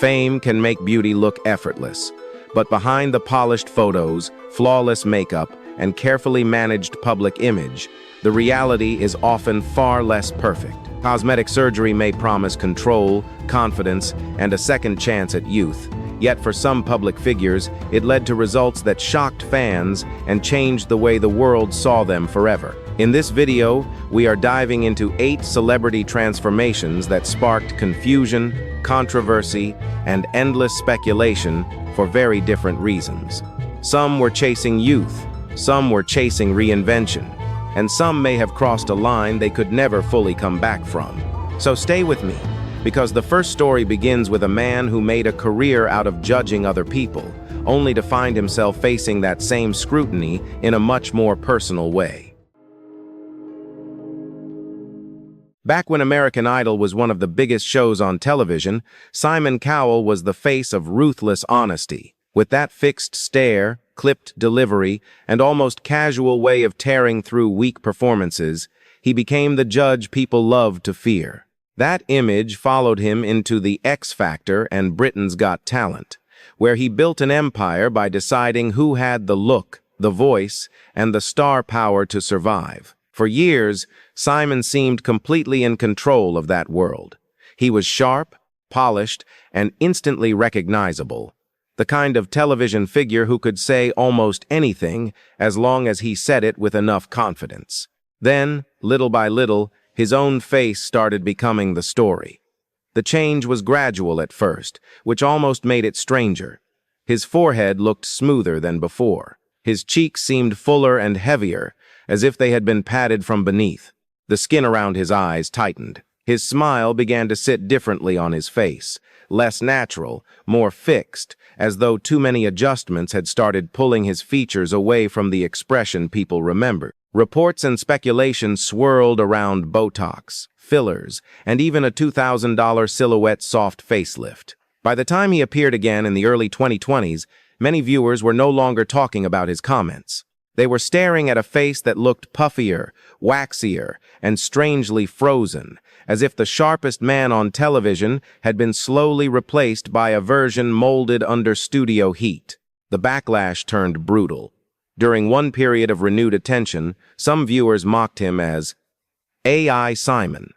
Fame can make beauty look effortless, but behind the polished photos, flawless makeup, and carefully managed public image, the reality is often far less perfect. Cosmetic surgery may promise control, confidence, and a second chance at youth, yet for some public figures, it led to results that shocked fans and changed the way the world saw them forever. In this video, we are diving into 8 celebrity transformations that sparked confusion, controversy, and endless speculation for very different reasons. Some were chasing youth, some were chasing reinvention, and some may have crossed a line they could never fully come back from. So stay with me, because the first story begins with a man who made a career out of judging other people, only to find himself facing that same scrutiny in a much more personal way. Back when American Idol was one of the biggest shows on television, Simon Cowell was the face of ruthless honesty. With that fixed stare, clipped delivery, and almost casual way of tearing through weak performances, he became the judge people loved to fear. That image followed him into The X Factor and Britain's Got Talent, where he built an empire by deciding who had the look, the voice, and the star power to survive. For years, Simon seemed completely in control of that world. He was sharp, polished, and instantly recognizable. The kind of television figure who could say almost anything as long as he said it with enough confidence. Then, little by little, his own face started becoming the story. The change was gradual at first, which almost made it stranger. His forehead looked smoother than before. His cheeks seemed fuller and heavier, as if they had been padded from beneath. The skin around his eyes tightened. His smile began to sit differently on his face, less natural, more fixed, as though too many adjustments had started pulling his features away from the expression people remembered. Reports and speculation swirled around Botox, fillers, and even a $2,000 silhouette soft facelift. By the time he appeared again in the early 2020s, many viewers were no longer talking about his comments. They were staring at a face that looked puffier, waxier, and strangely frozen, as if the sharpest man on television had been slowly replaced by a version molded under studio heat. The backlash turned brutal. During one period of renewed attention, some viewers mocked him as AI Simon,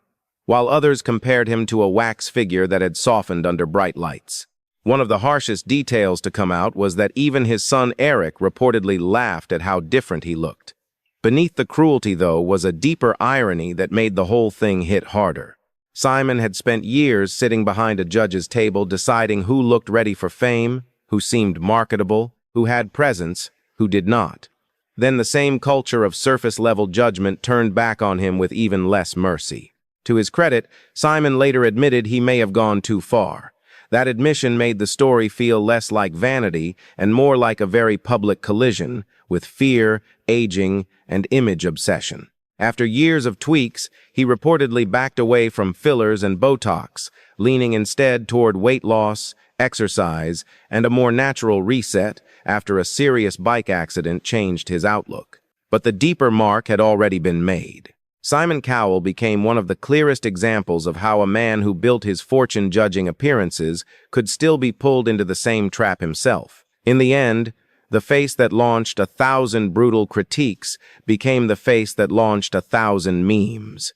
while others compared him to a wax figure that had softened under bright lights. One of the harshest details to come out was that even his son Eric reportedly laughed at how different he looked. Beneath the cruelty, though, was a deeper irony that made the whole thing hit harder. Simon had spent years sitting behind a judge's table deciding who looked ready for fame, who seemed marketable, who had presence, who did not. Then the same culture of surface-level judgment turned back on him with even less mercy. To his credit, Simon later admitted he may have gone too far. That admission made the story feel less like vanity and more like a very public collision with fear, aging, and image obsession. After years of tweaks, he reportedly backed away from fillers and Botox, leaning instead toward weight loss, exercise, and a more natural reset after a serious bike accident changed his outlook. But the deeper mark had already been made. Simon Cowell became one of the clearest examples of how a man who built his fortune judging appearances could still be pulled into the same trap himself. In the end, the face that launched 1,000 brutal critiques became the face that launched 1,000 memes.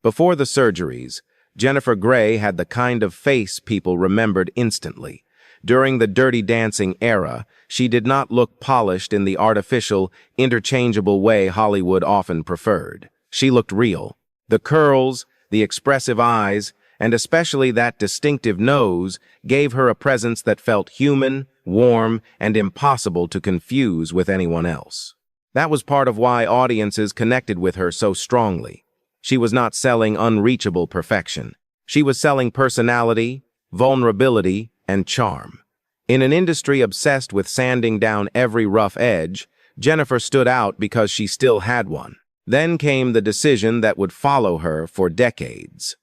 Before the surgeries, Jennifer Grey had the kind of face people remembered instantly. During the Dirty Dancing era, she did not look polished in the artificial, interchangeable way Hollywood often preferred. She looked real. The curls, the expressive eyes, and especially that distinctive nose gave her a presence that felt human, warm, and impossible to confuse with anyone else. That was part of why audiences connected with her so strongly. She was not selling unreachable perfection. She was selling personality, vulnerability, and charm. In an industry obsessed with sanding down every rough edge, Jennifer stood out because she still had one. Then came the decision that would follow her for decades.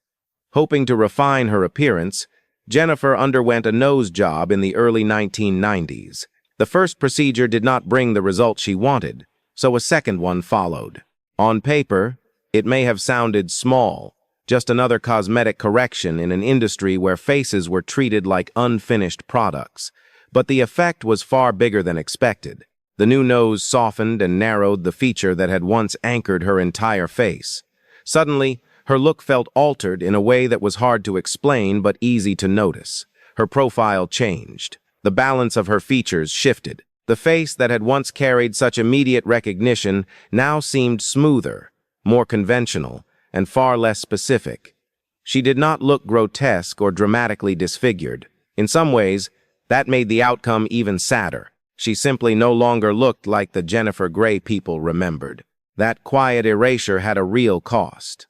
Hoping to refine her appearance, Jennifer underwent a nose job in the early 1990s. The first procedure did not bring the result she wanted, so a second one followed. On paper, it may have sounded small, just another cosmetic correction in an industry where faces were treated like unfinished products. But the effect was far bigger than expected. The new nose softened and narrowed the feature that had once anchored her entire face. Suddenly, her look felt altered in a way that was hard to explain but easy to notice. Her profile changed. The balance of her features shifted. The face that had once carried such immediate recognition now seemed smoother, more conventional, and far less specific. She did not look grotesque or dramatically disfigured. In some ways, that made the outcome even sadder. She simply no longer looked like the Jennifer Grey people remembered. That quiet erasure had a real cost.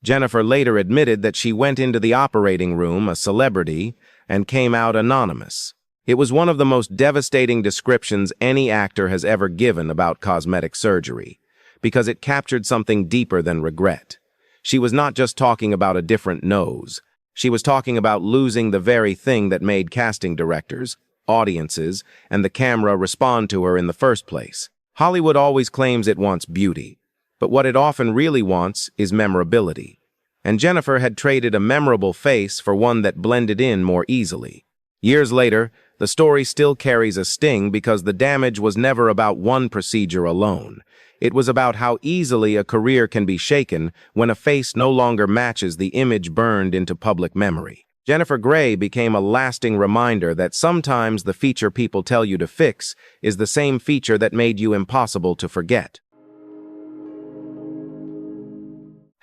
Jennifer later admitted that she went into the operating room a celebrity and came out anonymous. It was one of the most devastating descriptions any actor has ever given about cosmetic surgery, because it captured something deeper than regret. She was not just talking about a different nose. She was talking about losing the very thing that made casting directors, audiences, and the camera respond to her in the first place. Hollywood always claims it wants beauty, but what it often really wants is memorability. And Jennifer had traded a memorable face for one that blended in more easily. Years later, the story still carries a sting because the damage was never about one procedure alone. It was about how easily a career can be shaken when a face no longer matches the image burned into public memory. Jennifer Grey became a lasting reminder that sometimes the feature people tell you to fix is the same feature that made you impossible to forget.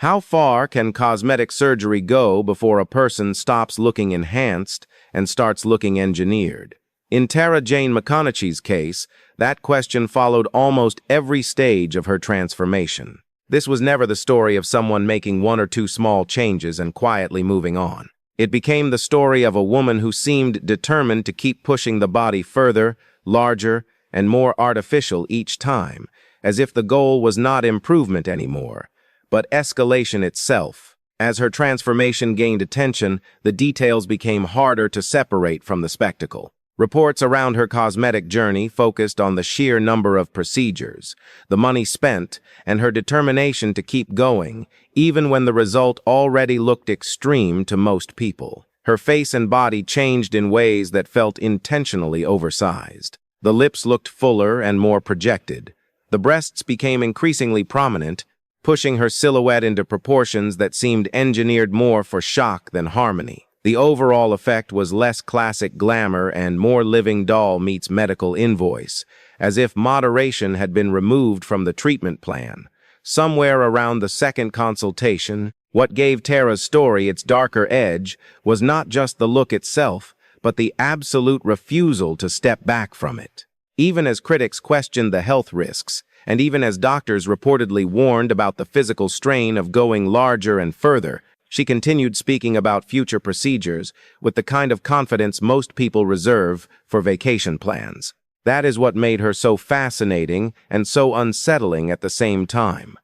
How far can cosmetic surgery go before a person stops looking enhanced and starts looking engineered? In Jayne McConaughey's case, that question followed almost every stage of her transformation. This was never the story of someone making one or two small changes and quietly moving on. It became the story of a woman who seemed determined to keep pushing the body further, larger, and more artificial each time, as if the goal was not improvement anymore, but escalation itself. As her transformation gained attention, the details became harder to separate from the spectacle. Reports around her cosmetic journey focused on the sheer number of procedures, the money spent, and her determination to keep going, even when the result already looked extreme to most people. Her face and body changed in ways that felt intentionally oversized. The lips looked fuller and more projected. The breasts became increasingly prominent, pushing her silhouette into proportions that seemed engineered more for shock than harmony. The overall effect was less classic glamour and more living doll meets medical invoice, as if moderation had been removed from the treatment plan. Somewhere around the second consultation, what gave Tara's story its darker edge was not just the look itself, but the absolute refusal to step back from it. Even as critics questioned the health risks, and even as doctors reportedly warned about the physical strain of going larger and further, she continued speaking about future procedures with the kind of confidence most people reserve for vacation plans. That is what made her so fascinating and so unsettling at the same time.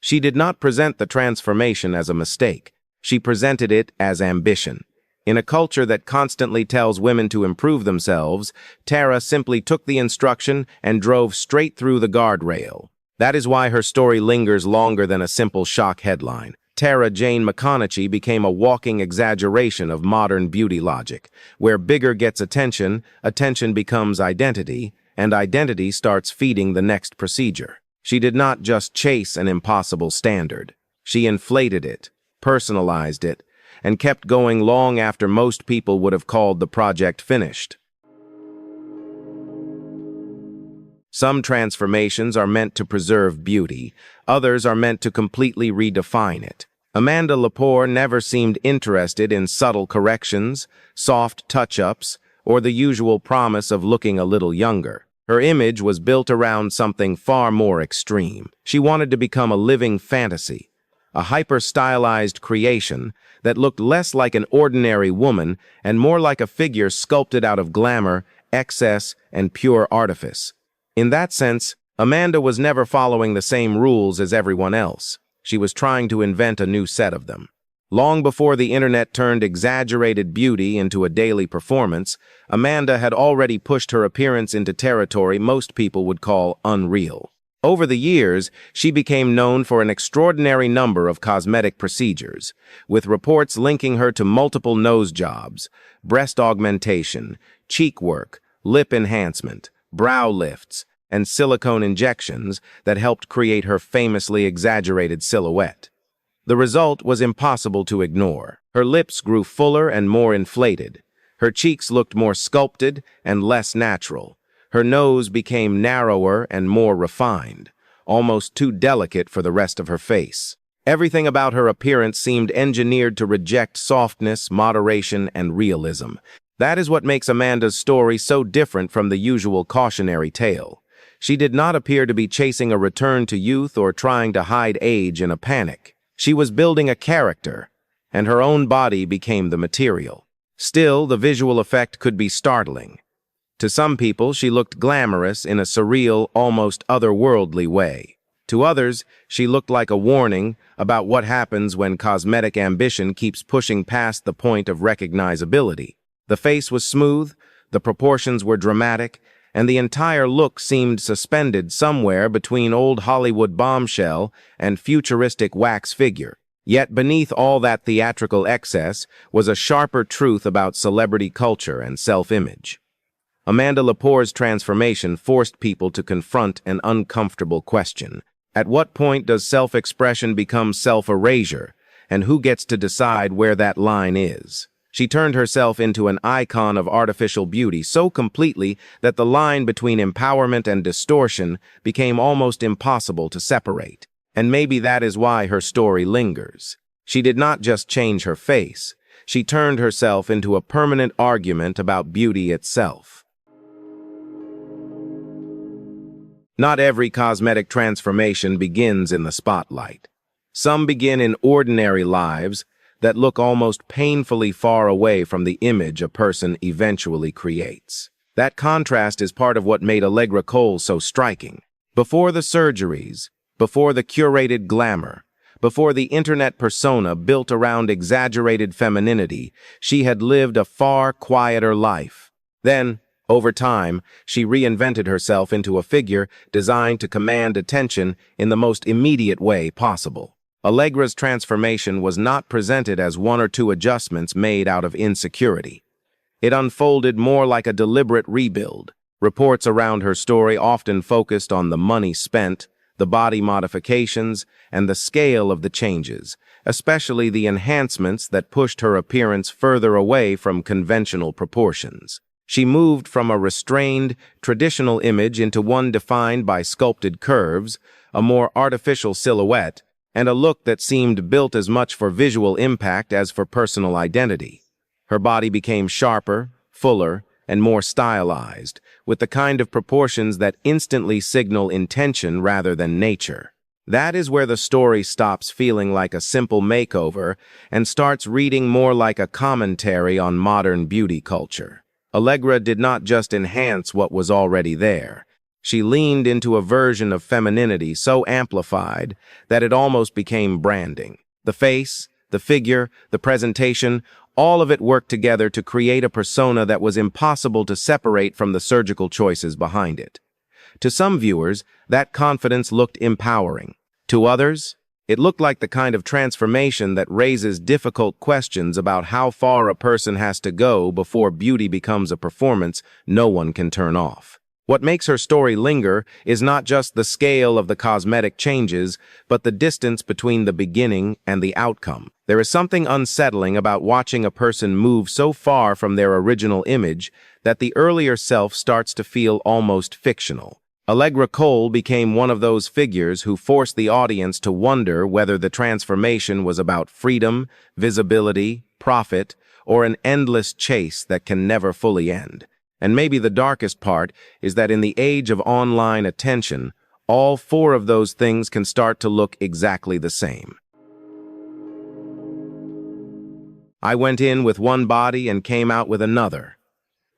She did not present the transformation as a mistake. She presented it as ambition. In a culture that constantly tells women to improve themselves, Tara simply took the instruction and drove straight through the guardrail. That is why her story lingers longer than a simple shock headline. Jayne McConaughey became a walking exaggeration of modern beauty logic, where bigger gets attention, attention becomes identity, and identity starts feeding the next procedure. She did not just chase an impossible standard. She inflated it, personalized it, and kept going long after most people would have called the project finished. Some transformations are meant to preserve beauty, others are meant to completely redefine it. Amanda Lepore never seemed interested in subtle corrections, soft touch-ups, or the usual promise of looking a little younger. Her image was built around something far more extreme. She wanted to become a living fantasy, a hyper-stylized creation that looked less like an ordinary woman and more like a figure sculpted out of glamour, excess, and pure artifice. In that sense, Amanda was never following the same rules as everyone else. She was trying to invent a new set of them. Long before the internet turned exaggerated beauty into a daily performance, Amanda had already pushed her appearance into territory most people would call unreal. Over the years, she became known for an extraordinary number of cosmetic procedures, with reports linking her to multiple nose jobs, breast augmentation, cheek work, lip enhancement, brow lifts, and silicone injections that helped create her famously exaggerated silhouette. The result was impossible to ignore. Her lips grew fuller and more inflated. Her cheeks looked more sculpted and less natural. Her nose became narrower and more refined, almost too delicate for the rest of her face. Everything about her appearance seemed engineered to reject softness, moderation, and realism. That is what makes Amanda's story so different from the usual cautionary tale. She did not appear to be chasing a return to youth or trying to hide age in a panic. She was building a character, and her own body became the material. Still, the visual effect could be startling. To some people, she looked glamorous in a surreal, almost otherworldly way. To others, she looked like a warning about what happens when cosmetic ambition keeps pushing past the point of recognizability. The face was smooth, the proportions were dramatic, and the entire look seemed suspended somewhere between old Hollywood bombshell and futuristic wax figure. Yet beneath all that theatrical excess was a sharper truth about celebrity culture and self-image. Amanda Lepore's transformation forced people to confront an uncomfortable question. At what point does self-expression become self-erasure, and who gets to decide where that line is? She turned herself into an icon of artificial beauty so completely that the line between empowerment and distortion became almost impossible to separate. And maybe that is why her story lingers. She did not just change her face. She turned herself into a permanent argument about beauty itself. Not every cosmetic transformation begins in the spotlight. Some begin in ordinary lives that look almost painfully far away from the image a person eventually creates. That contrast is part of what made Allegra Cole so striking. Before the surgeries, before the curated glamour, before the internet persona built around exaggerated femininity, she had lived a far quieter life. Then, over time, she reinvented herself into a figure designed to command attention in the most immediate way possible. Allegra's transformation was not presented as one or two adjustments made out of insecurity. It unfolded more like a deliberate rebuild. Reports around her story often focused on the money spent, the body modifications, and the scale of the changes, especially the enhancements that pushed her appearance further away from conventional proportions. She moved from a restrained, traditional image into one defined by sculpted curves, a more artificial silhouette, and a look that seemed built as much for visual impact as for personal identity. Her body became sharper, fuller, and more stylized, with the kind of proportions that instantly signal intention rather than nature. That is where the story stops feeling like a simple makeover and starts reading more like a commentary on modern beauty culture. Allegra did not just enhance what was already there. She leaned into a version of femininity so amplified that it almost became branding. The face, the figure, the presentation, all of it worked together to create a persona that was impossible to separate from the surgical choices behind it. To some viewers, that confidence looked empowering. To others, it looked like the kind of transformation that raises difficult questions about how far a person has to go before beauty becomes a performance no one can turn off. What makes her story linger is not just the scale of the cosmetic changes, but the distance between the beginning and the outcome. There is something unsettling about watching a person move so far from their original image that the earlier self starts to feel almost fictional. Allegra Cole became one of those figures who forced the audience to wonder whether the transformation was about freedom, visibility, profit, or an endless chase that can never fully end. And maybe the darkest part is that in the age of online attention, all four of those things can start to look exactly the same. I went in with one body and came out with another.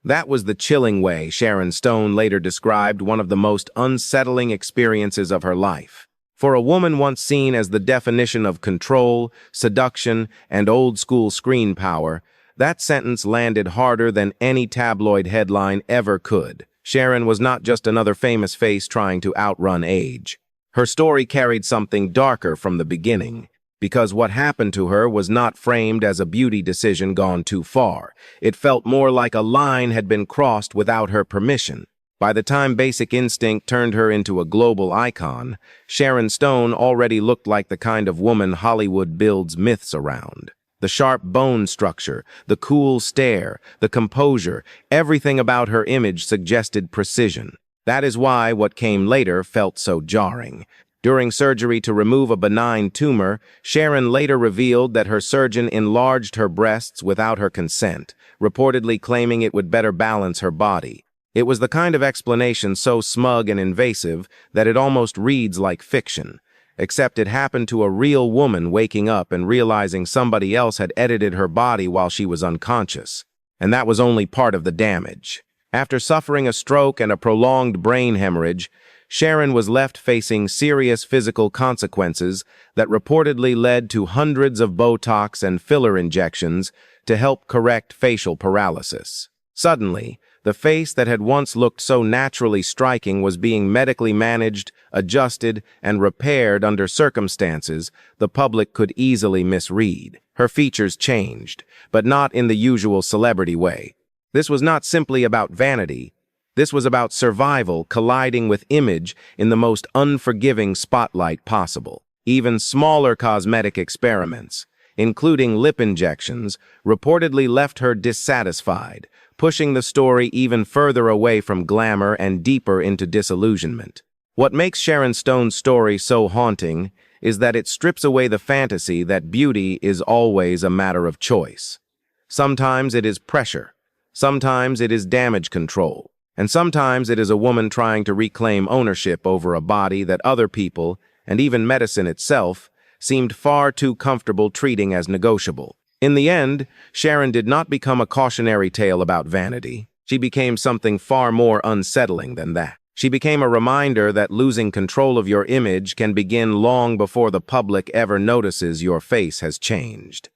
That was the chilling way Sharon Stone later described one of the most unsettling experiences of her life. For a woman once seen as the definition of control, seduction, and old-school screen power, that sentence landed harder than any tabloid headline ever could. Sharon was not just another famous face trying to outrun age. Her story carried something darker from the beginning, because what happened to her was not framed as a beauty decision gone too far. It felt more like a line had been crossed without her permission. By the time Basic Instinct turned her into a global icon, Sharon Stone already looked like the kind of woman Hollywood builds myths around. The sharp bone structure, the cool stare, the composure, everything about her image suggested precision. That is why what came later felt so jarring. During surgery to remove a benign tumor, Sharon later revealed that her surgeon enlarged her breasts without her consent, reportedly claiming it would better balance her body. It was the kind of explanation so smug and invasive that it almost reads like fiction. Except it happened to a real woman waking up and realizing somebody else had edited her body while she was unconscious. And that was only part of the damage. After suffering a stroke and a prolonged brain hemorrhage, Sharon was left facing serious physical consequences that reportedly led to hundreds of Botox and filler injections to help correct facial paralysis. Suddenly, the face that had once looked so naturally striking was being medically managed, adjusted, and repaired under circumstances the public could easily misread. Her features changed, but not in the usual celebrity way. This was not simply about vanity. This was about survival colliding with image in the most unforgiving spotlight possible. Even smaller cosmetic experiments, including lip injections, reportedly left her dissatisfied, pushing the story even further away from glamour and deeper into disillusionment. What makes Sharon Stone's story so haunting is that it strips away the fantasy that beauty is always a matter of choice. Sometimes it is pressure, sometimes it is damage control, and sometimes it is a woman trying to reclaim ownership over a body that other people, and even medicine itself, seemed far too comfortable treating as negotiable. In the end, Sharon did not become a cautionary tale about vanity. She became something far more unsettling than that. She became a reminder that losing control of your image can begin long before the public ever notices your face has changed.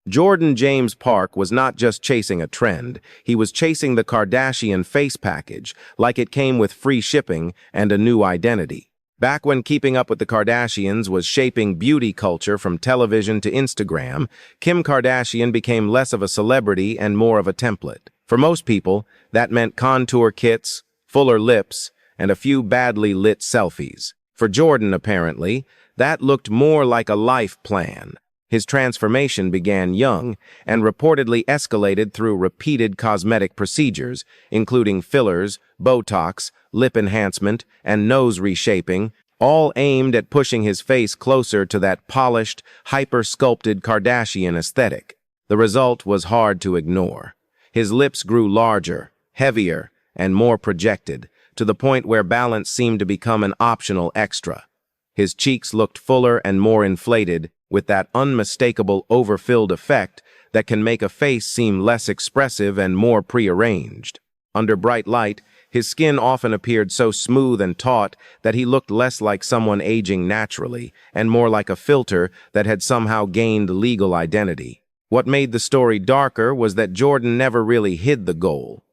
Jordan James Parke was not just chasing a trend, he was chasing the Kardashian face package, like it came with free shipping and a new identity. Back when Keeping Up with the Kardashians was shaping beauty culture from television to Instagram, Kim Kardashian became less of a celebrity and more of a template. For most people, that meant contour kits, fuller lips, and a few badly lit selfies. For Jordan, apparently, that looked more like a life plan. His transformation began young and reportedly escalated through repeated cosmetic procedures, including fillers, Botox, lip enhancement, and nose reshaping, all aimed at pushing his face closer to that polished, hyper-sculpted Kardashian aesthetic. The result was hard to ignore. His lips grew larger, heavier, and more projected, to the point where balance seemed to become an optional extra. His cheeks looked fuller and more inflated, with that unmistakable overfilled effect that can make a face seem less expressive and more prearranged. Under bright light, his skin often appeared so smooth and taut that he looked less like someone aging naturally and more like a filter that had somehow gained legal identity. What made the story darker was that Jordan never really hid the goal.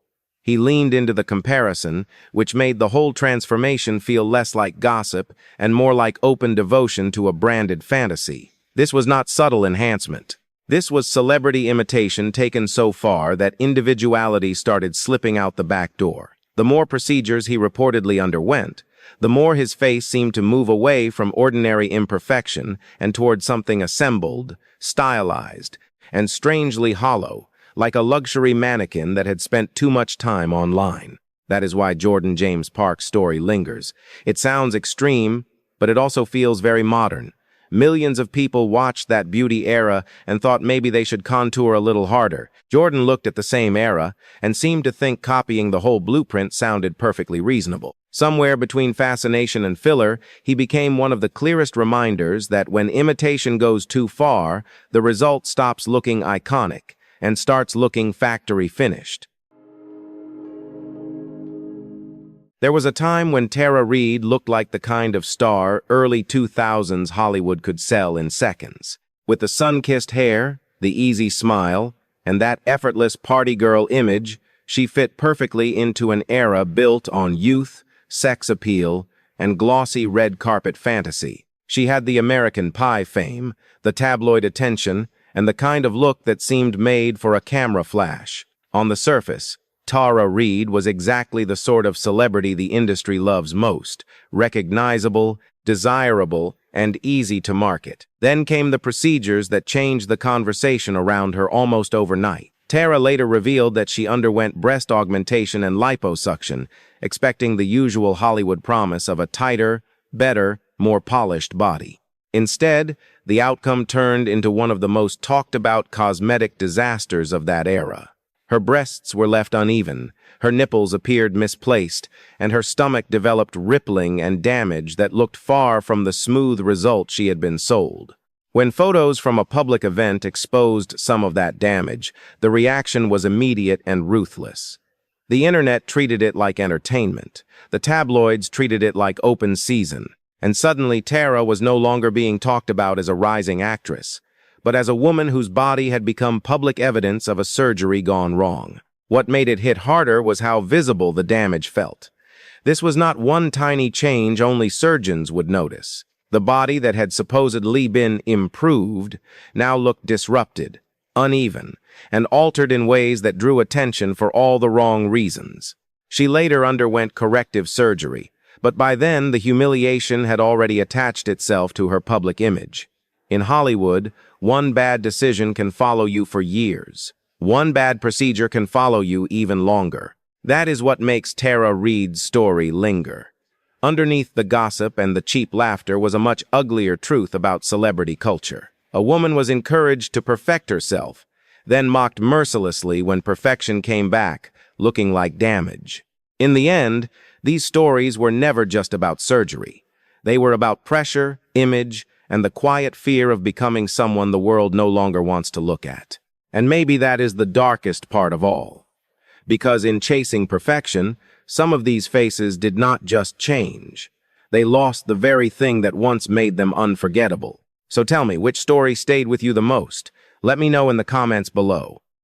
He leaned into the comparison, which made the whole transformation feel less like gossip and more like open devotion to a branded fantasy. This was not subtle enhancement. This was celebrity imitation taken so far that individuality started slipping out the back door. The more procedures he reportedly underwent, the more his face seemed to move away from ordinary imperfection and toward something assembled, stylized, and strangely hollow, like a luxury mannequin that had spent too much time online. That is why Jordan James Parke's story lingers. It sounds extreme, but it also feels very modern. Millions of people watched that beauty era and thought maybe they should contour a little harder. Jordan looked at the same era and seemed to think copying the whole blueprint sounded perfectly reasonable. Somewhere between fascination and filler, he became one of the clearest reminders that when imitation goes too far, the result stops looking iconic and starts looking factory finished. There was a time when Tara Reid looked like the kind of star early 2000s Hollywood could sell in seconds. With the sun-kissed hair, the easy smile, and that effortless party girl image, she fit perfectly into an era built on youth, sex appeal, and glossy red carpet fantasy. She had the American Pie fame, the tabloid attention, and the kind of look that seemed made for a camera flash. On the surface, Tara Reid was exactly the sort of celebrity the industry loves most: recognizable, desirable, and easy to market. Then came the procedures that changed the conversation around her almost overnight. Tara later revealed that she underwent breast augmentation and liposuction, expecting the usual Hollywood promise of a tighter, better, more polished body. Instead, the outcome turned into one of the most talked-about cosmetic disasters of that era. Her breasts were left uneven, her nipples appeared misplaced, and her stomach developed rippling and damage that looked far from the smooth result she had been sold. When photos from a public event exposed some of that damage, the reaction was immediate and ruthless. The internet treated it like entertainment. The tabloids treated it like open season. And suddenly Tara was no longer being talked about as a rising actress, but as a woman whose body had become public evidence of a surgery gone wrong. What made it hit harder was how visible the damage felt. This was not one tiny change only surgeons would notice. The body that had supposedly been improved now looked disrupted, uneven, and altered in ways that drew attention for all the wrong reasons. She later underwent corrective surgery, but by then the humiliation had already attached itself to her public image. In Hollywood, one bad decision can follow you for years. One bad procedure can follow you even longer. That is what makes Tara Reid's story linger. Underneath the gossip and the cheap laughter was a much uglier truth about celebrity culture. A woman was encouraged to perfect herself, then mocked mercilessly when perfection came back, looking like damage. In the end, these stories were never just about surgery. They were about pressure, image, and the quiet fear of becoming someone the world no longer wants to look at. And maybe that is the darkest part of all. Because in chasing perfection, some of these faces did not just change. They lost the very thing that once made them unforgettable. So tell me, which story stayed with you the most? Let me know in the comments below.